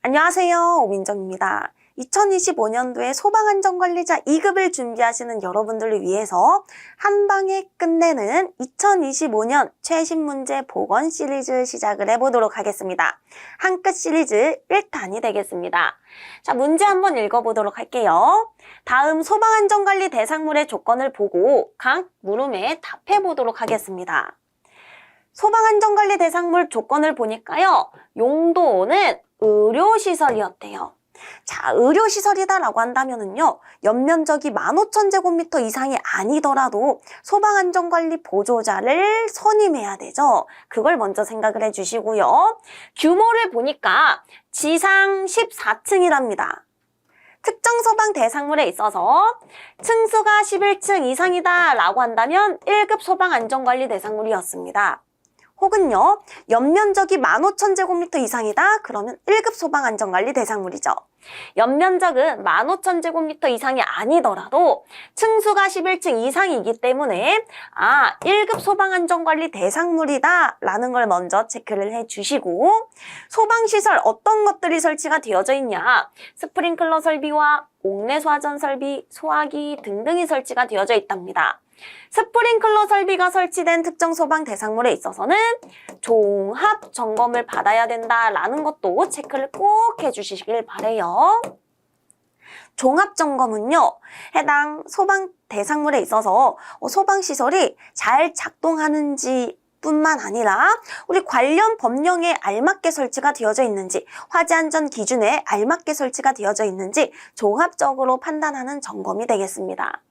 안녕하세요. 오민정입니다. 2025년도에 소방안전관리자 2급을 준비하시는 여러분들을 위해서 한방에 끝내는 2025년 최신 문제 복원 시리즈 시작을 해보도록 하겠습니다. 한 끗 시리즈 1탄이 되겠습니다. 자, 문제 한번 읽어보도록 할게요. 다음 소방안전관리 대상물의 조건을 보고 각 물음에 답해보도록 하겠습니다. 소방안전관리 대상물 조건을 보니까요. 용도는 의료시설이었대요. 자, 의료시설이다라고 한다면은요, 연면적이 15,000제곱미터 이상이 아니더라도 소방안전관리 보조자를 선임해야 되죠. 그걸 먼저 생각을 해주시고요. 규모를 보니까 지상 14층이랍니다. 특정 소방 대상물에 있어서 층수가 11층 이상이다 라고 한다면 1급 소방안전관리 대상물이었습니다. 혹은요, 연면적이 15,000제곱미터 이상이다? 그러면 1급 소방안전관리 대상물이죠. 연면적은 15,000제곱미터 이상이 아니더라도 층수가 11층 이상이기 때문에 1급 소방안전관리 대상물이다 라는 걸 먼저 체크를 해주시고, 소방시설 어떤 것들이 설치가 되어져 있냐, 스프링클러 설비와 옥내 소화전 설비, 소화기 등등이 설치가 되어져 있답니다. 스프링클러 설비가 설치된 특정 소방 대상물에 있어서는 종합 점검을 받아야 된다라는 것도 체크를 꼭 해주시길 바래요. 종합 점검은요, 해당 소방 대상물에 있어서 소방시설이 잘 작동하는지 뿐만 아니라 우리 관련 법령에 알맞게 설치가 되어져 있는지, 화재안전 기준에 알맞게 설치가 되어져 있는지 종합적으로 판단하는 점검이 되겠습니다.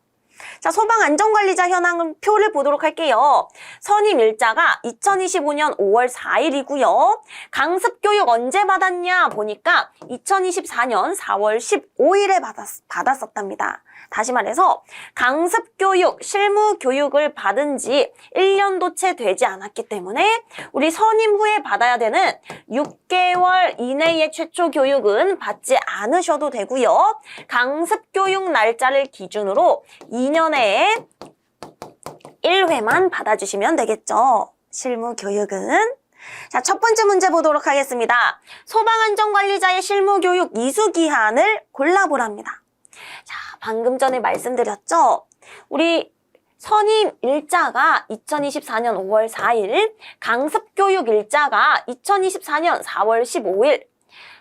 자, 소방안전관리자 현황표를 보도록 할게요. 선임 일자가 2025년 5월 4일이고요. 강습교육 언제 받았냐 보니까 2024년 4월 15일에 받았었답니다. 다시 말해서 강습교육, 실무교육을 받은 지 1년도 채 되지 않았기 때문에 우리 선임 후에 받아야 되는 6개월 이내의 최초 교육은 받지 않으셔도 되고요. 강습교육 날짜를 기준으로 2년에 1회만 받아주시면 되겠죠. 실무교육은. 자, 첫 번째 문제 보도록 하겠습니다. 소방안전관리자의 실무교육 이수기한을 골라보랍니다. 자, 방금 전에 말씀드렸죠? 우리 선임 일자가 2024년 5월 4일, 강습교육 일자가 2024년 4월 15일,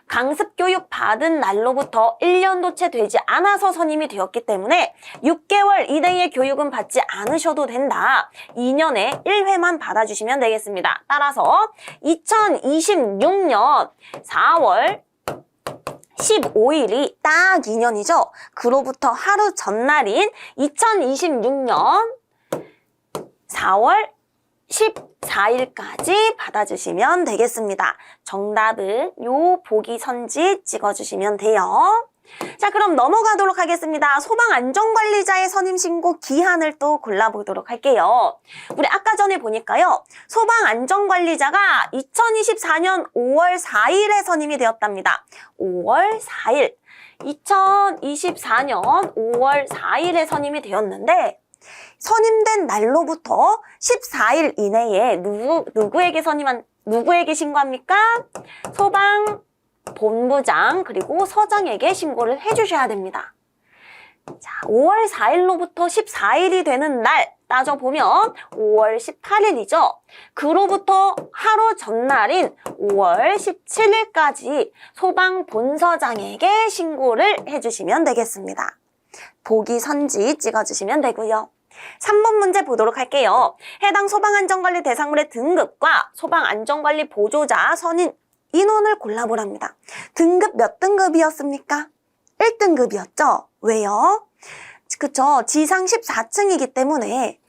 강습교육 받은 날로부터 1년도 채 되지 않아서 선임이 되었기 때문에 6개월 이내의 교육은 받지 않으셔도 된다. 2년에 1회만 받아주시면 되겠습니다. 따라서 2026년 4월 15일이 딱 2년이죠. 그로부터 하루 전날인 2026년 4월 14일까지 받아주시면 되겠습니다. 정답은 요 보기 선지 찍어주시면 돼요. 자, 그럼 넘어가도록 하겠습니다. 소방안전관리자의 선임신고 기한을 또 골라보도록 할게요. 우리 아까 전에 보니까요, 소방안전관리자가 2024년 5월 4일에 선임이 되었답니다. 5월 4일. 2024년 5월 4일에 선임이 되었는데, 선임된 날로부터 14일 이내에 누구에게 신고합니까? 소방본부장 그리고 서장에게 신고를 해주셔야 됩니다. 자, 5월 4일로부터 14일이 되는 날 따져보면 5월 18일이죠. 그로부터 하루 전날인 5월 17일까지 소방본서장에게 신고를 해주시면 되겠습니다. 보기 선지 찍어주시면 되고요. 3번 문제 보도록 할게요. 해당 소방안전관리 대상물의 등급과 소방안전관리 보조자 선임 인원을 골라보랍니다. 등급 몇 등급이었습니까? 1등급이었죠? 왜요? 그쵸. 지상 14층이기 때문에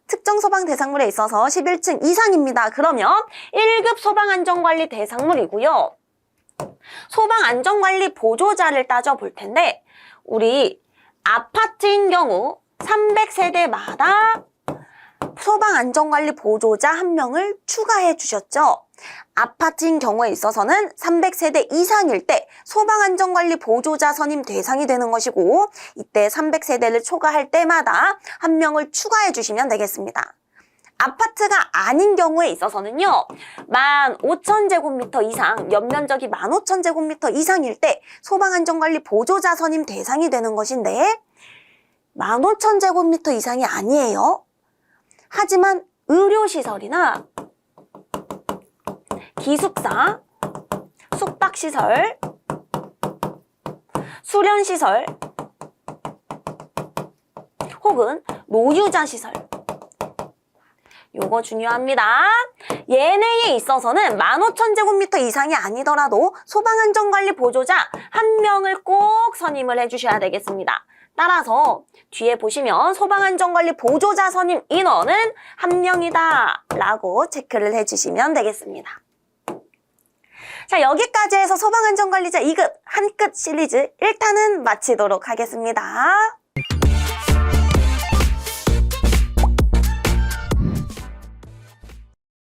특정 소방 대상물에 있어서 11층 이상입니다. 그러면 1급 소방안전관리 대상물이고요. 소방안전관리 보조자를 따져볼 텐데, 우리 아파트인 경우 300세대마다 소방안전관리 보조자 1명을 추가해 주셨죠. 아파트인 경우에 있어서는 300세대 이상일 때 소방안전관리 보조자 선임 대상이 되는 것이고, 이때 300세대를 초과할 때마다 1명을 추가해 주시면 되겠습니다. 아파트가 아닌 경우에 있어서는요, 15,000제곱미터 이상, 연면적이 15,000제곱미터 이상일 때 소방안전관리 보조자 선임 대상이 되는 것인데, 15,000제곱미터 이상이 아니에요. 하지만 의료시설이나 기숙사, 숙박시설, 수련시설, 혹은 노유자시설, 요거 중요합니다. 얘네에 있어서는 15,000제곱미터 이상이 아니더라도 소방안전관리 보조자 1명을 꼭 선임을 해주셔야 되겠습니다. 따라서 뒤에 보시면 소방안전관리 보조자 선임 인원은 1명이다 라고 체크를 해주시면 되겠습니다. 자, 여기까지 해서 소방안전관리자 2급 한 끗 시리즈 1탄은 마치도록 하겠습니다.